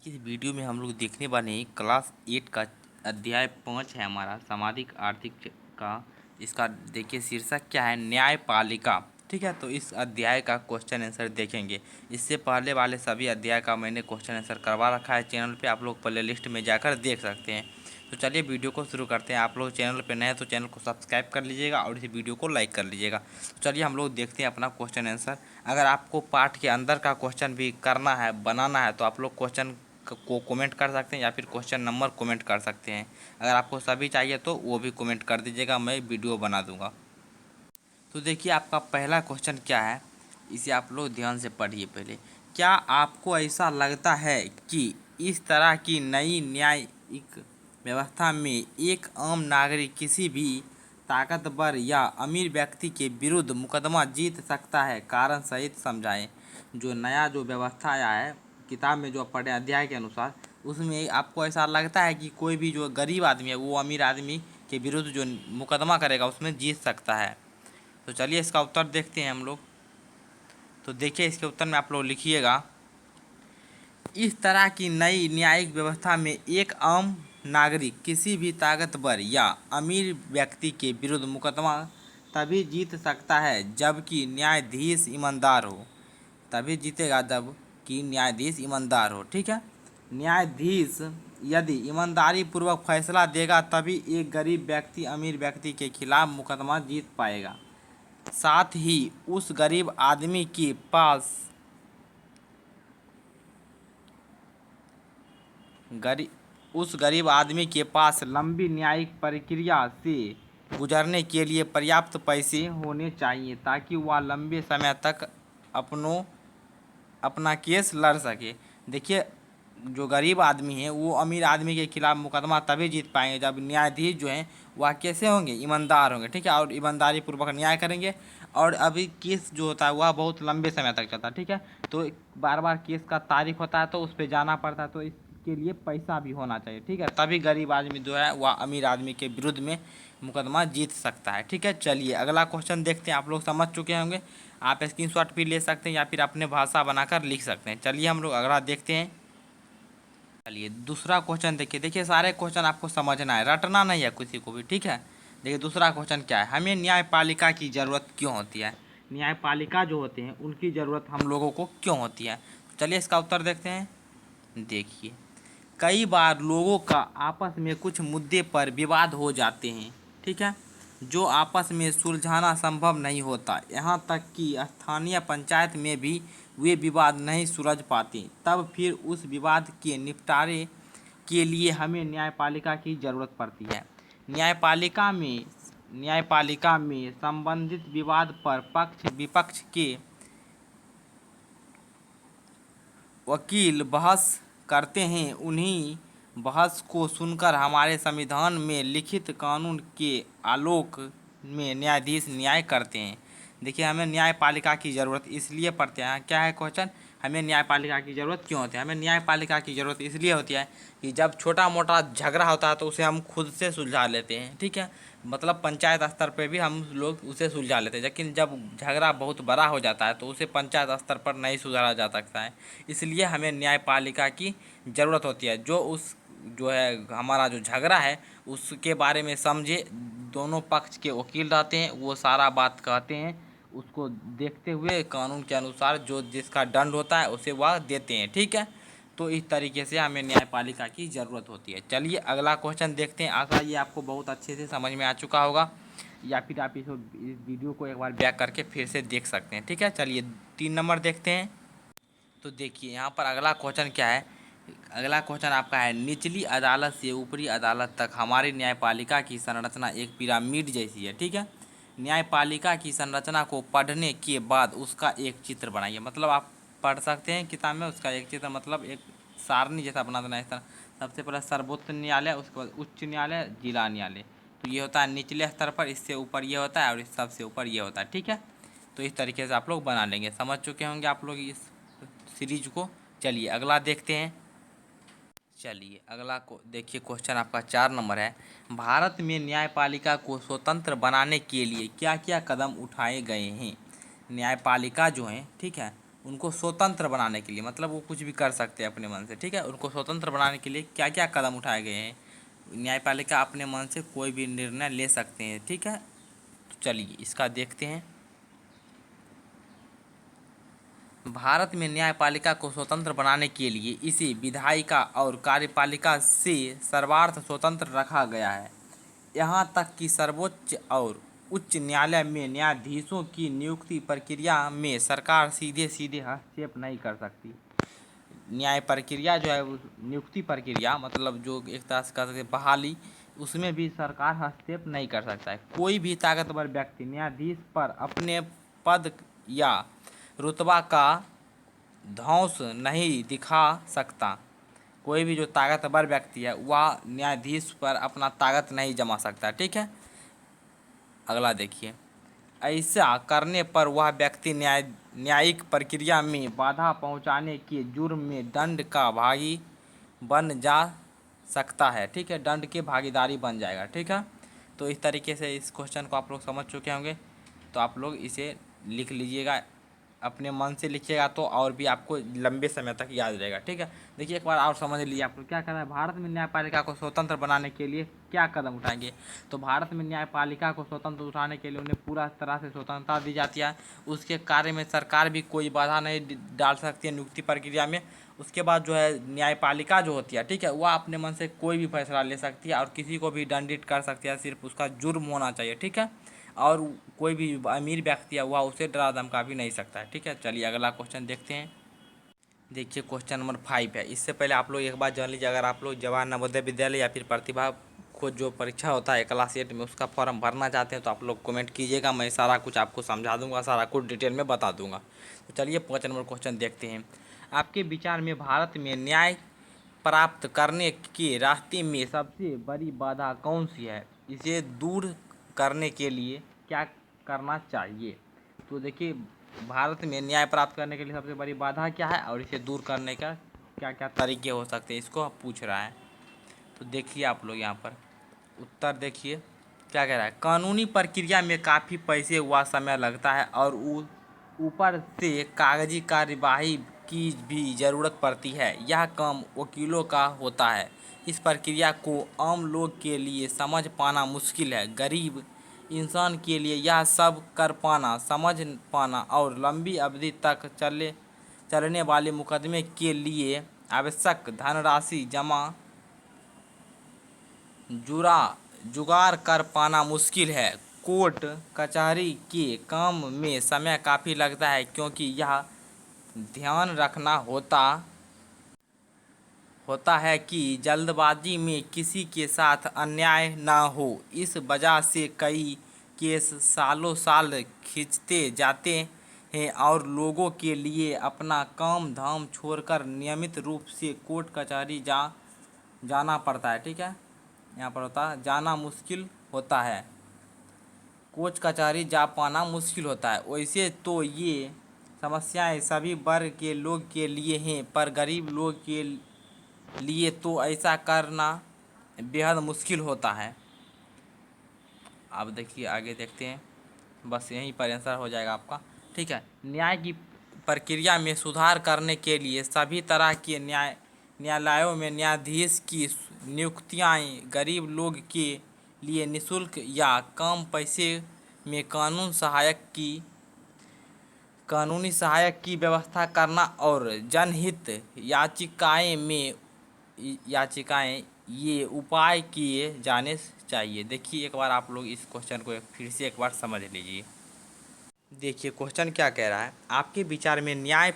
इस वीडियो में हम लोग देखने वाले हैं क्लास 8 का अध्याय 5 है हमारा सामाजिक आर्थिक का। इसका देखिए शीर्षक क्या है, न्यायपालिका। ठीक है, तो इस अध्याय का क्वेश्चन आंसर देखेंगे। इससे पहले वाले सभी अध्याय का मैंने क्वेश्चन आंसर करवा रखा है चैनल पे, आप लोग प्ले लिस्ट में जाकर देख सकते हैं। तो चलिए वीडियो को शुरू करते हैं। आप लोग चैनल पे नए हैं तो चैनल को सब्सक्राइब कर लीजिएगा और इस वीडियो को लाइक कर लीजिएगा। तो चलिए हम लोग देखते हैं अपना क्वेश्चन आंसर। अगर आपको पाठ के अंदर का क्वेश्चन भी करना है, बनाना है, तो आप लोग क्वेश्चन को कमेंट कर सकते हैं या फिर क्वेश्चन नंबर कमेंट कर सकते हैं। अगर आपको सभी चाहिए तो वो भी कमेंट कर दीजिएगा, मैं वीडियो बना दूंगा। तो देखिए आपका पहला क्वेश्चन क्या है, इसे आप लोग ध्यान से पढ़िए पहले। क्या आपको ऐसा लगता है कि इस तरह की नई न्यायिक व्यवस्था में एक आम नागरिक किसी भी ताकतवर या अमीर व्यक्ति के विरुद्ध मुकदमा जीत सकता है? कारण सहित समझाएं। जो व्यवस्था आया है किताब में, जो आप पढ़े अध्याय के अनुसार, उसमें आपको ऐसा लगता है कि कोई भी जो गरीब आदमी है वो अमीर आदमी के विरुद्ध जो मुकदमा करेगा उसमें जीत सकता है? तो चलिए इसका उत्तर देखते हैं हम लोग। तो देखिए इसके उत्तर में आप लोग लिखिएगा, इस तरह की नई न्यायिक व्यवस्था में एक आम नागरिक किसी भी ताकतवर या अमीर व्यक्ति के विरुद्ध मुकदमा तभी जीत सकता है जबकि न्यायाधीश ईमानदार हो। तभी जीतेगा जब कि न्यायाधीश ईमानदार हो। ठीक है, न्यायाधीश यदि ईमानदारी पूर्वक फैसला देगा तभी एक गरीब व्यक्ति अमीर व्यक्ति के खिलाफ मुकदमा जीत पाएगा। साथ ही उस गरीब आदमी के पास उस गरीब आदमी के पास लंबी न्यायिक प्रक्रिया से गुजरने के लिए पर्याप्त पैसे होने चाहिए ताकि वह लंबे समय तक अपना केस लड़ सके। देखिए जो गरीब आदमी है वो अमीर आदमी के खिलाफ मुकदमा तभी जीत पाएंगे जब न्यायाधीश जो हैं वह कैसे होंगे, ईमानदार होंगे। ठीक है, और ईमानदारी पूर्वक न्याय करेंगे। और अभी केस जो होता है वह बहुत लंबे समय तक चलता है। ठीक है, तो बार बार केस का तारीख होता है तो उस पर जाना पड़ता है, तो इसके लिए पैसा भी होना चाहिए। ठीक है, तभी गरीब आदमी जो है वह अमीर आदमी के विरुद्ध में मुकदमा जीत सकता है। ठीक है, चलिए अगला क्वेश्चन देखते हैं। आप लोग समझ चुके होंगे, आप स्क्रीनशॉट भी ले सकते हैं या फिर अपने भाषा बनाकर लिख सकते हैं। चलिए हम लोग अगला देखते हैं। चलिए दूसरा क्वेश्चन देखिए सारे क्वेश्चन आपको समझना है, रटना नहीं है किसी को भी। ठीक है, देखिए दूसरा क्वेश्चन क्या है, हमें न्यायपालिका की ज़रूरत क्यों होती है? न्यायपालिका जो होते हैं उनकी ज़रूरत हम लोगों को क्यों होती है? चलिए इसका उत्तर देखते हैं। देखिए कई बार लोगों का आपस में कुछ मुद्दे पर विवाद हो जाते हैं। ठीक है, जो आपस में सुलझाना संभव नहीं होता, यहाँ तक कि स्थानीय पंचायत में भी वे विवाद नहीं सुलझ पाते। तब फिर उस विवाद के निपटारे के लिए हमें न्यायपालिका की ज़रूरत पड़ती है। न्यायपालिका में संबंधित विवाद पर पक्ष विपक्ष के वकील बहस करते हैं। उन्हीं बहस को सुनकर हमारे संविधान में लिखित कानून के आलोक में न्यायाधीश न्याय करते हैं। देखिए हमें न्यायपालिका की ज़रूरत इसलिए पड़ती है, क्या है क्वेश्चन, हमें न्यायपालिका की ज़रूरत क्यों होती है? हमें न्यायपालिका की ज़रूरत इसलिए होती है कि जब छोटा मोटा झगड़ा होता है तो उसे हम खुद से सुलझा लेते हैं। ठीक है, मतलब पंचायत स्तर पे भी हम लोग उसे सुलझा लेते हैं, लेकिन जब झगड़ा बहुत बड़ा हो जाता है तो उसे पंचायत स्तर पर नहीं सुधारा जा सकता है। इसलिए हमें न्यायपालिका की ज़रूरत होती है, जो है हमारा जो झगड़ा है उसके बारे में समझे। दोनों पक्ष के वकील रहते हैं, वो सारा बात कहते हैं, उसको देखते हुए कानून के अनुसार जो जिसका दंड होता है उसे वह देते हैं। ठीक है, तो इस तरीके से हमें न्यायपालिका की ज़रूरत होती है। चलिए अगला क्वेश्चन देखते हैं। आशा ये आपको बहुत अच्छे से समझ में आ चुका होगा, या फिर आप इस वीडियो को एक बार बैक करके फिर से देख सकते हैं। ठीक है, चलिए 3 नंबर देखते हैं। तो देखिए यहाँ पर अगला क्वेश्चन क्या है, अगला क्वेश्चन आपका है, निचली अदालत से ऊपरी अदालत तक हमारी न्यायपालिका की संरचना एक पिरामिड जैसी है। ठीक है, न्यायपालिका की संरचना को पढ़ने के बाद उसका एक चित्र बनाइए। मतलब आप पढ़ सकते हैं किताब में, उसका एक चित्र मतलब एक सारणी जैसा बना देना। इस तरह सबसे पहले सर्वोच्च न्यायालय, उसके बाद उच्च न्यायालय, जिला न्यायालय। तो ये होता है निचले स्तर पर, इससे ऊपर ये होता है और इस सबसे ऊपर ये होता है। ठीक है, तो इस तरीके से आप लोग बना लेंगे। समझ चुके होंगे आप लोग इस सीरीज को। चलिए अगला देखते हैं। चलिए अगला को देखिए, क्वेश्चन आपका 4 नंबर है, भारत में न्यायपालिका को स्वतंत्र बनाने के लिए क्या क्या कदम उठाए गए हैं? न्यायपालिका जो है, ठीक है, उनको स्वतंत्र बनाने के लिए, मतलब वो कुछ भी कर सकते हैं अपने मन से, ठीक है। उनको स्वतंत्र बनाने के लिए क्या क्या कदम उठाए गए हैं। न्यायपालिका अपने मन से कोई भी निर्णय ले सकते हैं, ठीक है। तो चलिए इसका देखते हैं। भारत में न्यायपालिका को स्वतंत्र बनाने के लिए इसे विधायिका और कार्यपालिका से सर्वार्थ स्वतंत्र रखा गया है। यहाँ तक कि सर्वोच्च और उच्च न्यायालय में न्यायाधीशों की नियुक्ति प्रक्रिया में सरकार सीधे सीधे हस्तक्षेप नहीं कर सकती। न्याय प्रक्रिया जो है, नियुक्ति प्रक्रिया मतलब जो एक तरह से कह सकते बहाली, उसमें भी सरकार हस्तक्षेप नहीं कर सकता है। कोई भी ताकतवर व्यक्ति न्यायाधीश पर अपने पद या रुतबा का ध्वंस नहीं दिखा सकता। कोई भी जो ताकतवर व्यक्ति है वह न्यायाधीश पर अपना ताकत नहीं जमा सकता, ठीक है। अगला देखिए, ऐसा करने पर वह व्यक्ति न्यायिक प्रक्रिया में बाधा पहुंचाने के जुर्म में दंड का भागी बन जा सकता है, ठीक है। दंड के भागीदारी बन जाएगा, ठीक है। तो इस तरीके से इस क्वेश्चन को आप लोग समझ चुके होंगे। तो आप लोग इसे लिख लीजिएगा, अपने मन से लिखिएगा तो और भी आपको लंबे समय तक याद रहेगा, ठीक है। देखिए एक बार और समझ लीजिए आप लोग क्या करना है। भारत में न्यायपालिका को स्वतंत्र बनाने के लिए क्या कदम उठाएंगे। तो भारत में न्यायपालिका को स्वतंत्र उठाने के लिए उन्हें पूरा तरह से स्वतंत्रता दी जाती है। उसके कार्य में सरकार भी कोई बाधा नहीं डाल सकती है नियुक्ति प्रक्रिया में। उसके बाद जो है न्यायपालिका जो होती है, ठीक है, वह अपने मन से कोई भी फैसला ले सकती है और किसी को भी दंडित कर सकती है, सिर्फ उसका जुर्म होना चाहिए, ठीक है। और कोई भी अमीर व्यक्ति है वह उसे डरा धमका भी नहीं सकता है, ठीक है। चलिए अगला क्वेश्चन देखते हैं। देखिए क्वेश्चन नंबर 5 है। इससे पहले आप लोग एक बात जान लीजिए, अगर आप लोग जवाहर नवोदय विद्यालय या फिर प्रतिभा खोज जो परीक्षा होता है क्लास 8 में, उसका फॉर्म भरना चाहते हैं तो आप लोग कमेंट कीजिएगा, मैं सारा कुछ आपको समझा दूंगा, सारा कुछ डिटेल में बता दूंगा। तो चलिए 5 नंबर क्वेश्चन देखते हैं। आपके विचार में भारत में न्याय प्राप्त करने के रास्ते में सबसे बड़ी बाधा कौन सी है। इसे दूर करने के लिए क्या करना चाहिए। तो देखिए भारत में न्याय प्राप्त करने के लिए सबसे बड़ी बाधा क्या है और इसे दूर करने का क्या क्या तरीके हो सकते हैं, इसको पूछ रहा है। तो देखिए आप लोग यहाँ पर उत्तर देखिए क्या कह रहा है। कानूनी प्रक्रिया में काफ़ी पैसे व समय लगता है और ऊपर से कागजी कार्यवाही की भी ज़रूरत पड़ती है। यह काम वकीलों का होता है। इस प्रक्रिया को आम लोग के लिए समझ पाना मुश्किल है। गरीब इंसान के लिए यह सब कर पाना, समझ पाना और लंबी अवधि तक चलने वाले मुकदमे के लिए आवश्यक धनराशि जमा जुगाड़ कर पाना मुश्किल है। कोर्ट कचहरी के काम में समय काफ़ी लगता है क्योंकि यह ध्यान रखना होता है कि जल्दबाजी में किसी के साथ अन्याय ना हो। इस वजह से कई केस सालों साल खींचते जाते हैं और लोगों के लिए अपना काम धाम छोड़कर नियमित रूप से कोर्ट कचहरी जाना पड़ता है, ठीक है। यहाँ पर होता है जाना मुश्किल होता है, कोर्ट कचहरी जा पाना मुश्किल होता है। वैसे तो ये समस्याएं सभी वर्ग के लोग के लिए हैं, पर गरीब लोग के लिए तो ऐसा करना बेहद मुश्किल होता है। अब देखिए आगे देखते हैं, बस यहीं पर आंसर हो जाएगा आपका, ठीक है। न्याय की प्रक्रिया में सुधार करने के लिए सभी तरह के न्यायालयों में न्यायाधीश की नियुक्तियाँ गरीब लोग के लिए निःशुल्क या कम पैसे में कानूनी सहायक की व्यवस्था करना और जनहित याचिकाएं ये उपाय किए जाने चाहिए। देखिए एक बार आप लोग इस क्वेश्चन को फिर से एक बार समझ लीजिए। देखिए क्वेश्चन क्या कह रहा है। आपके विचार में न्याय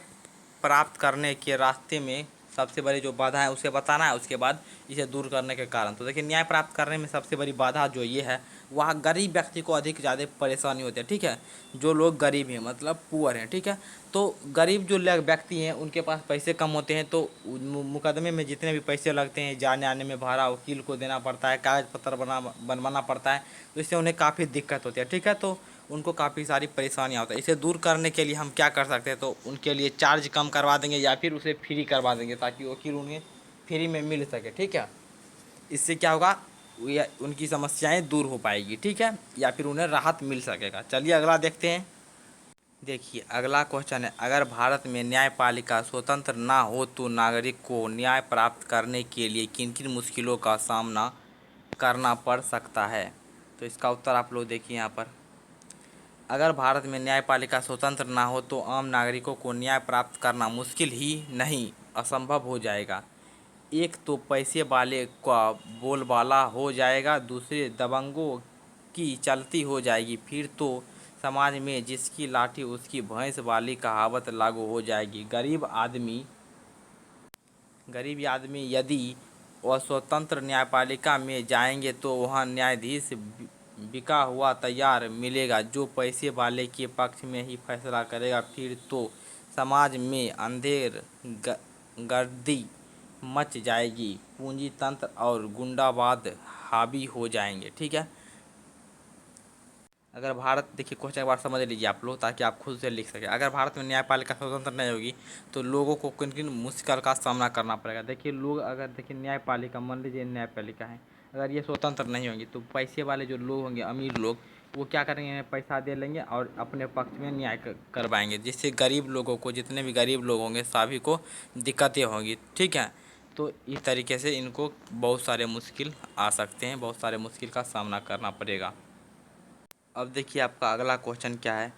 प्राप्त करने के रास्ते में सबसे बड़ी जो बाधा है उसे बताना है, उसके बाद इसे दूर करने के कारण। तो देखिए न्याय प्राप्त करने में सबसे बड़ी बाधा जो ये है, वह गरीब व्यक्ति को अधिक ज़्यादा परेशानी होती है, ठीक है। जो लोग गरीब हैं मतलब पुअर हैं, ठीक है। तो गरीब जो व्यक्ति हैं उनके पास पैसे कम होते हैं, तो मुकदमे में जितने भी पैसे लगते हैं, जाने आने में भाड़ा वकील को देना पड़ता है, कागज़ पत्र बनवाना पड़ता है, तो इससे उन्हें काफ़ी दिक्कत होती है, ठीक है। तो उनको काफ़ी सारी परेशानियाँ होती है। इसे दूर करने के लिए हम क्या कर सकते हैं, तो उनके लिए चार्ज कम करवा देंगे या फिर उसे फ्री करवा देंगे ताकि वकील उन्हें फ्री में मिल सके, ठीक है। इससे क्या होगा, उनकी समस्याएं दूर हो पाएगी, ठीक है, या फिर उन्हें राहत मिल सकेगा। चलिए अगला देखते हैं। देखिए अगला क्वेश्चन है, अगर भारत में न्यायपालिका स्वतंत्र ना हो तो नागरिक को न्याय प्राप्त करने के लिए किन किन मुश्किलों का सामना करना पड़ सकता है। तो इसका उत्तर आप लोग देखिए यहाँ पर, अगर भारत में न्यायपालिका स्वतंत्र ना हो तो आम नागरिकों को न्याय प्राप्त करना मुश्किल ही नहीं असंभव हो जाएगा। एक तो पैसे वाले का बोलबाला हो जाएगा, दूसरे दबंगों की चलती हो जाएगी, फिर तो समाज में जिसकी लाठी उसकी भैंस वाली कहावत लागू हो जाएगी। गरीब आदमी यदि वह स्वतंत्र न्यायपालिका में जाएंगे तो वहाँ न्यायाधीश बिका हुआ तैयार मिलेगा जो पैसे वाले के पक्ष में ही फैसला करेगा, फिर तो समाज में अंधेर गर्दी मच जाएगी, पूंजी तंत्र और गुंडावाद हावी हो जाएंगे। ठीक है, अगर भारत, देखिए क्वेश्चन एक बार समझ लीजिए आप लोग ताकि आप खुद से लिख सकें। अगर भारत में न्यायपालिका स्वतंत्र नहीं होगी तो लोगों को किन किन मुश्किल का सामना करना पड़ेगा। देखिए लोग, अगर देखिए न्यायपालिका, मान लीजिए न्यायपालिका है, अगर ये स्वतंत्र नहीं होंगी तो पैसे वाले जो लोग होंगे, अमीर लोग, वो क्या करेंगे, पैसा दे लेंगे और अपने पक्ष में न्याय करवाएंगे, जिससे गरीब लोगों को, जितने भी गरीब लोग होंगे सभी को दिक्कतें होंगी। ठीक है, तो इस तरीके से इनको बहुत सारे मुश्किल आ सकते हैं, बहुत सारे मुश्किल का सामना करना पड़ेगा। अब देखिए आपका अगला क्वेश्चन क्या है,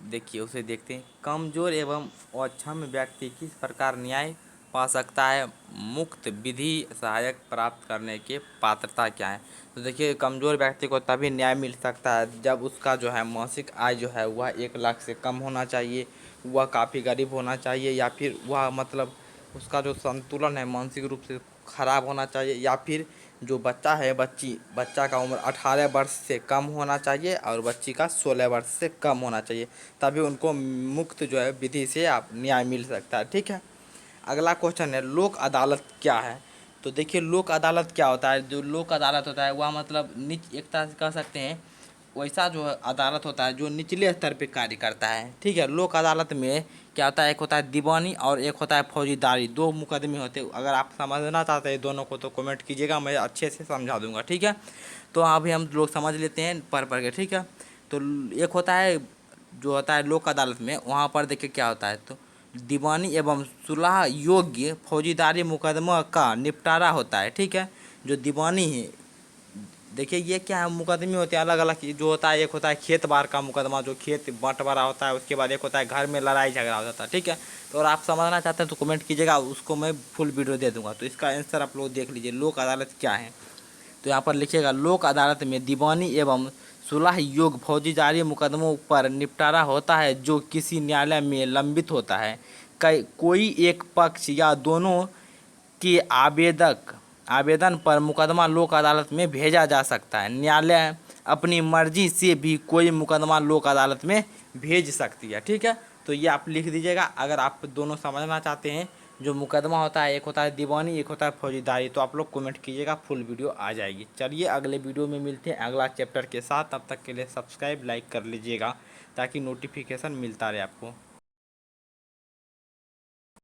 देखिए उसे देखते हैं। कमजोर एवं अक्षम व्यक्ति किस प्रकार न्याय पा सकता है, मुक्त विधि सहायक प्राप्त करने के पात्रता क्या है। तो देखिए कमजोर व्यक्ति को तभी न्याय मिल सकता है जब उसका जो है मासिक आय जो है वह 1 लाख से कम होना चाहिए, वह काफ़ी गरीब होना चाहिए, या फिर वह मतलब उसका जो संतुलन है मानसिक रूप से ख़राब होना चाहिए, या फिर जो बच्चा है, बच्चा का उम्र 18 वर्ष से कम होना चाहिए और बच्ची का 16 वर्ष से कम होना चाहिए, तभी उनको मुक्त जो है विधि से आप न्याय मिल सकता है। ठीक है, अगला क्वेश्चन है, लोक अदालत क्या है। तो देखिए लोक अदालत क्या होता है, जो लोक अदालत होता है वह मतलब एक तरह से कह सकते हैं वैसा जो अदालत होता है जो निचले स्तर पे कार्य करता है। ठीक है, लोक अदालत में क्या होता है, एक होता है दीवानी और एक होता है फौजीदारी, 2 मुकदमे होते हैं। अगर आप समझना चाहते हैं दोनों को तो कमेंट कीजिएगा, मैं अच्छे से समझा दूंगा। ठीक है, तो अभी हम लोग समझ लेते हैं पढ़ के। ठीक है, तो एक होता है जो होता है लोक अदालत में, वहाँ पर देखिए क्या होता है, तो दीवानी एवं सुलह योग्य फौजीदारी मुकदमा का निपटारा होता है। ठीक है, जो दीवानी है, देखिए ये क्या है, मुकदमे होते हैं अलग अलग, जो होता है एक होता है खेत बार का मुकदमा, जो खेत बंटवारा होता है, उसके बाद एक होता है घर में लड़ाई झगड़ा हो जाता है। ठीक है, तो अगर आप समझना चाहते हैं तो कमेंट कीजिएगा, उसको मैं फुल वीडियो दे दूंगा। तो इसका आंसर आप लोग देख लीजिए, लोक अदालत क्या है। तो यहाँ पर लिखिएगा, लोक अदालत में दीवानी एवं सुलह योग्य फौजीदारी मुकदमों पर निपटारा होता है जो किसी न्यायालय में लंबित होता है। कोई एक पक्ष या दोनों के आवेदन पर मुकदमा लोक अदालत में भेजा जा सकता है। न्यायालय अपनी मर्जी से भी कोई मुकदमा लोक अदालत में भेज सकती है। ठीक है, तो ये आप लिख दीजिएगा अगर आप दोनों समझना चाहते हैं। जो मुकदमा होता है, एक होता है दीवानी, एक होता है फौजीदारी, तो आप लोग कमेंट कीजिएगा, फुल वीडियो आ जाएगी। चलिए अगले वीडियो में मिलते हैं अगला चैप्टर के साथ, तब तक के लिए सब्सक्राइब लाइक कर लीजिएगा ताकि नोटिफिकेशन मिलता रहे आपको।